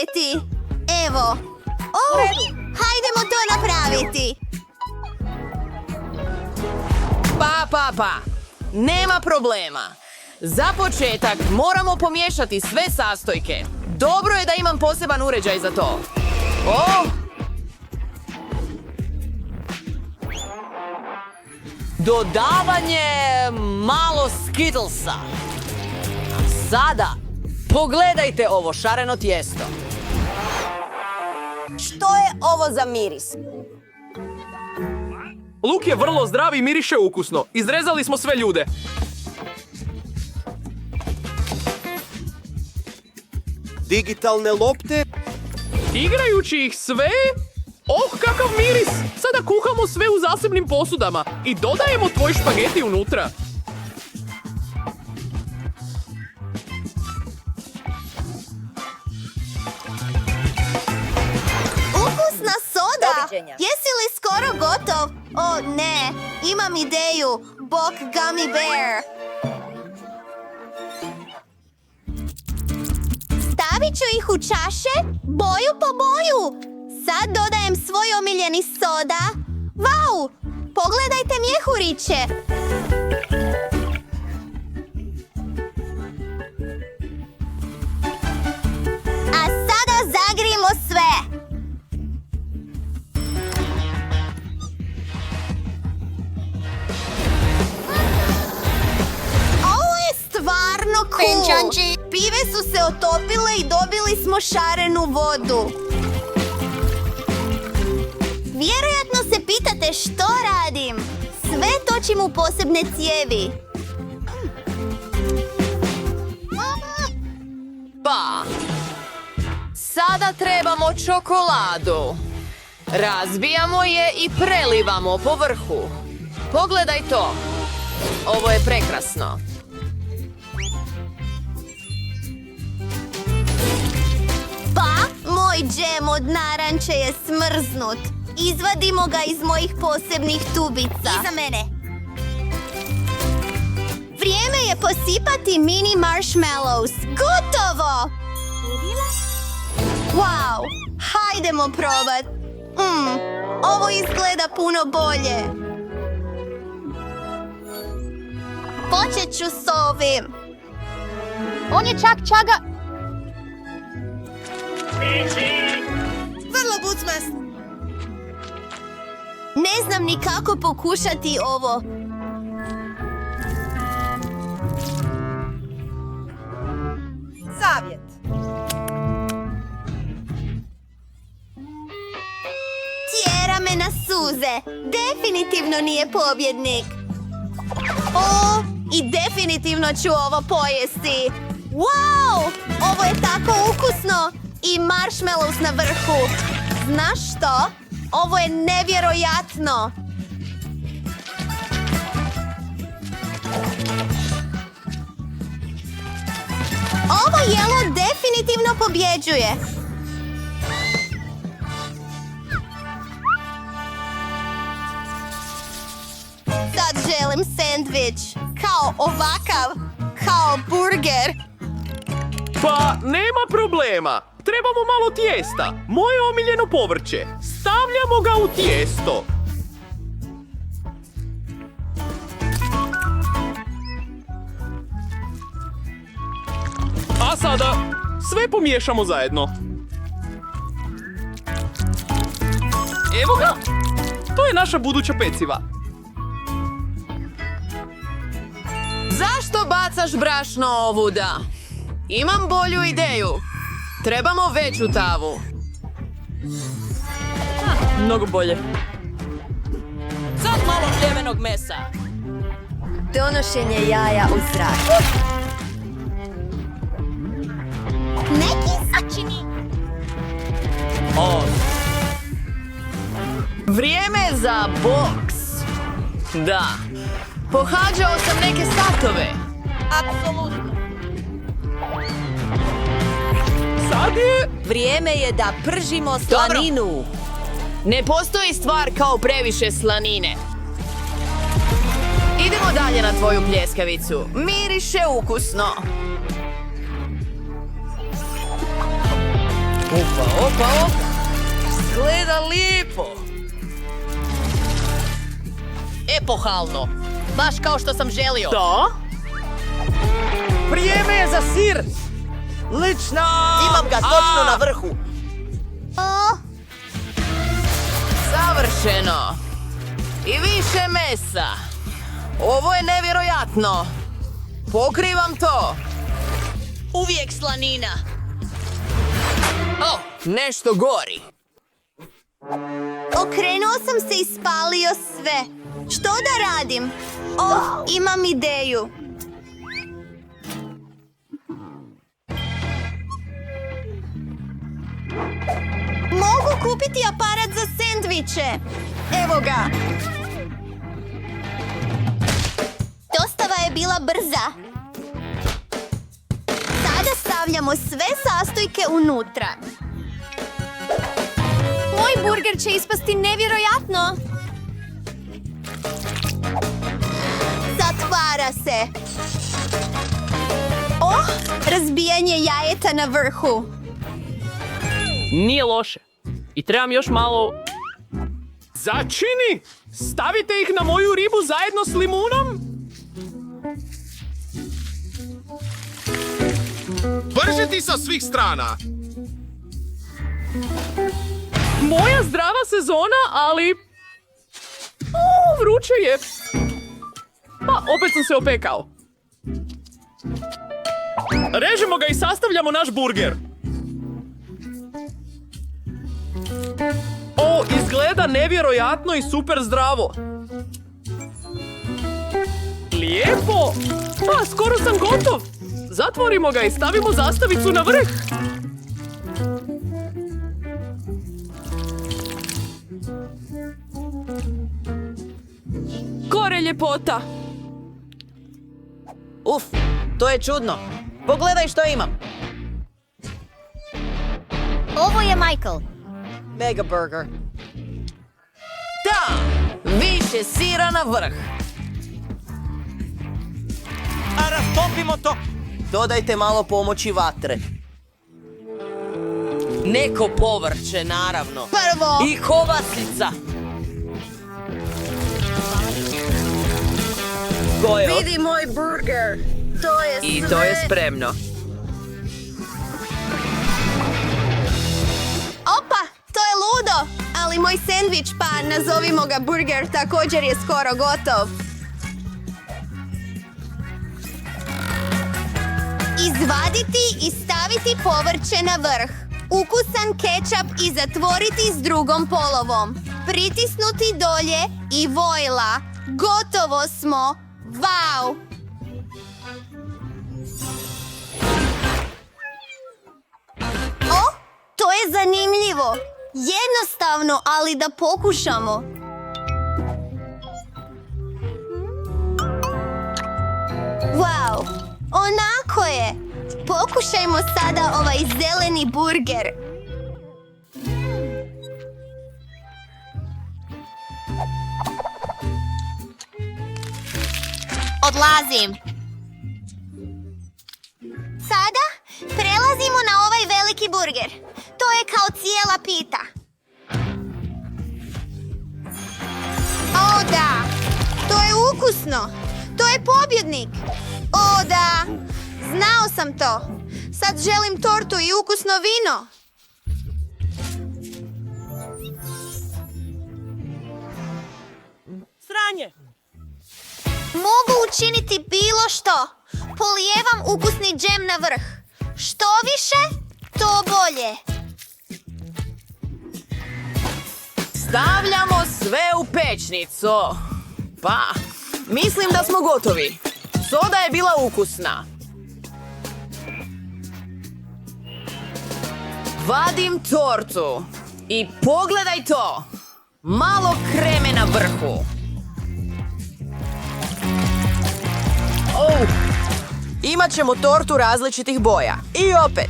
početi. Evo. Hajdemo to napraviti. Pa. Nema problema. Za početak moramo pomiješati sve sastojke. Dobro je da imam poseban uređaj za to. Dodavanje malo Skittlesa. Sada, pogledajte ovo šareno tijesto. Što je ovo za miris? Luk je vrlo zdrav i miriše ukusno. Izrezali smo sve ljude. Digitalne lopte. Igrajući ih sve? Kakav miris! Sada kuhamo sve u zasebnim posudama i dodajemo tvoj špageti unutra. Ukusna soda! Jesi li skoro gotov? O ne, imam ideju. Bok Gummy Bear. Stavit ću ih u čaše, boju po boju. Sad dodajem svoj omiljeni soda. Vau! Pogledajte mjehuriće! A sada zagrijemo sve! Ovo je stvarno cool! Pive su se otopile i dobili smo šarenu vodu. Vjerojatno se pitate što radim. Sve točim u posebne cijevi. Pa, sada trebamo čokoladu. Razbijamo je i prelivamo po vrhu. Pogledaj to. Ovo je prekrasno. Pa, moj džem od naranče je smrznut. Izvadimo ga iz mojih posebnih tubica. Iza mene. Vrijeme je posipati mini marshmallows. Gotovo! Wow! Hajdemo probat. Ovo izgleda puno bolje. Počet ću s ovim. On je čak čaga... Vrlo bucmast. Ne znam ni kako pokušati ovo. Savjet. Tjera me na suze. Definitivno nije pobjednik. I definitivno ću ovo pojesti. Wow! Ovo je tako ukusno. I marshmallows na vrhu. Znaš što? Ovo je nevjerojatno! Ovo jelo definitivno pobjeđuje! Sad želim sendvič. Kao ovakav. Kao burger. Pa, nema problema. Trebamo malo tijesta. Moje omiljeno povrće. Stavljamo ga u tijesto. A sada sve pomiješamo zajedno. Evo ga. To je naša buduća peciva. Zašto bacaš brašno ovuda? Imam bolju ideju. Trebamo veću tavu. Mnogo bolje. Sad malo pljevenog mesa. Donošenje jaja u zrak. Neki sačini. Vrijeme za boks. Da. Pohađao sam neke satove. Apsolutno. Sad je... Vrijeme je da pržimo slaninu. Ne postoji stvar kao previše slanine. Idemo dalje na tvoju pljeskavicu. Miriše ukusno. Opa. Gleda lijepo. Epohalno. Baš kao što sam želio. Da? Vrijeme je za sir. Lično. Imam ga točno na vrhu. O, Savršeno. I više mesa. Ovo je nevjerojatno. Pokrivam to. Uvijek slanina. O, nešto gori. okrenuo sam se i spalio sve. Što da radim? O, imam ideju. Mogu kupiti aparat za sendviče. Evo ga. Dostava je bila brza. Sada stavljamo sve sastojke unutra. Moj burger će ispasti nevjerojatno. Zatvara se. Oh, razbijanje jajeta na vrhu. Nije loše. I trebam još malo... Začini! Stavite ih na moju ribu zajedno s limunom? Brže ti sa svih strana! Moja zdrava sezona, ali... vruće je. Pa, opet sam se opekao. Režemo ga i sastavljamo naš burger. O, izgleda nevjerojatno i super zdravo. Lijepo. Pa, skoro sam gotov. Zatvorimo ga i stavimo zastavicu na vrh. Kore ljepota. Uf, to je čudno. Pogledaj što imam. Ovo je Michael. Mega burger. Da, više sira na vrh. A rastopimo to! Dodajte malo pomoći vatre. Neko povrće, naravno. Prvo. I kobasica. Gojo. Vidi moj burger. To je I sve. to je spremno. Opa, to je ludo. Ali moj sendvič, pa nazovimo ga burger, također je skoro gotov. Izvaditi i staviti povrće na vrh. Ukusan kečap i zatvoriti s drugom polovom. Pritisnuti dolje i vojla. Gotovo smo. Wow! O, to je zanimljivo. Jednostavno, ali da pokušamo. Wow, onako je. Pokušajmo sada ovaj zeleni burger. Odlazim. Sada prelazimo na ovaj veliki burger. To je kao cijela pita. O da, to je ukusno. To je pobjednik. O da, znao sam to. Sad želim tortu i ukusno vino. Sranje. Mogu učiniti bilo što. Polijevam ukusni džem na vrh. Što više, to bolje. Stavljamo sve u pečnicu. Pa, mislim da smo gotovi. Soda je bila ukusna. Vadim tortu. I pogledaj to. Malo kreme na vrhu. Imat ćemo tortu različitih boja. I opet.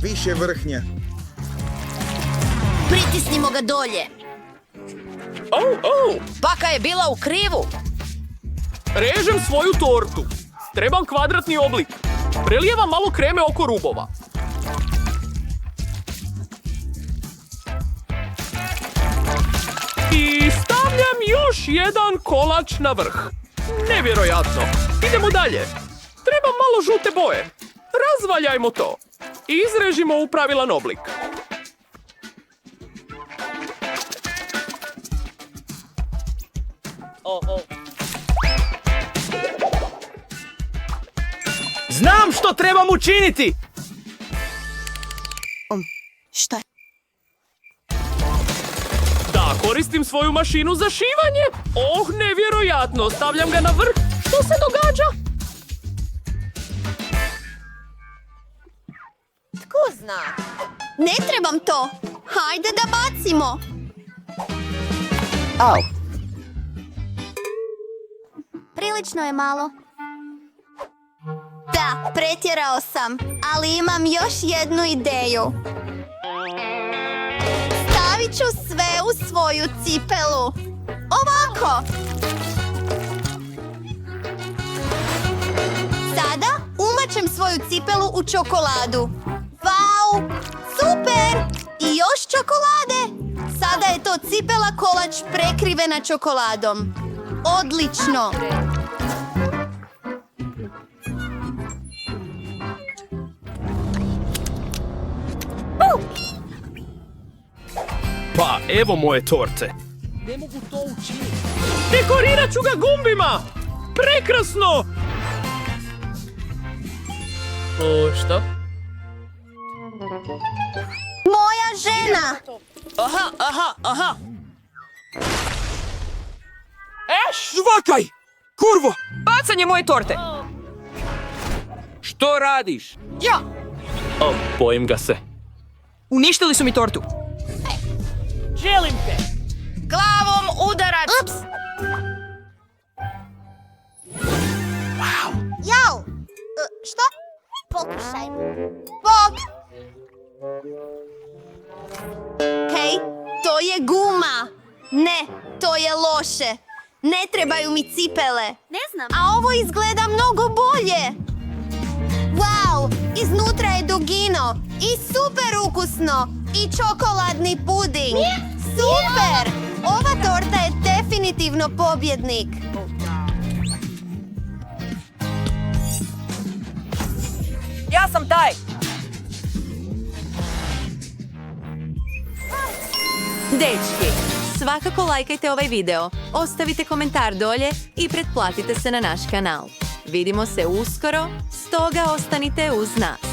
Više vrhnje. Pritisnimo ga dolje. Paka je bila u krivu. Režem svoju tortu. Trebam kvadratni oblik. Prelijevam malo kreme oko rubova. I stavljam još jedan kolač na vrh. Nevjerojatno. Idemo dalje. Treba malo žute boje. Razvaljajmo to. I izrežimo u pravilan oblik. Znam što trebam učiniti! Šta? Da, koristim svoju mašinu za šivanje. Oh, nevjerojatno. Stavljam ga na vrh. Što se događa? Tko zna? Ne trebam to. Hajde da bacimo. Prilično je malo. Da, pretjerao sam, ali imam još jednu ideju. Stavit ću sve u svoju cipelu. Ovako. Sada umačem svoju cipelu u čokoladu. Vau! Super! I još čokolade! Sada je to cipela kolač prekrivena čokoladom. Odlično! Pa, evo moje torte. Ne mogu to učiniti. Dekorirat ću ga gumbima! Prekrasno! O, šta? Moja žena! Aha. Žvakaj! Kurvo! Bacanje moje torte! Što radiš? Ja! O, bojim ga se. Uništili su mi tortu. Želim te! Glavom udarac! Ups! Jau! Što? Pokušaj. Bog! Hej, to je guma! Ne, to je loše. Ne trebaju mi cipele. Ne znam. A ovo izgleda mnogo bolje. Wow, iznutra je dugino i super ukusno i čokoladni puding. Super! Ova torta je definitivno pobjednik. Ja sam taj! Dečki, svakako lajkajte ovaj video, ostavite komentar dolje i pretplatite se na naš kanal. Vidimo se uskoro, stoga ostanite uz nas.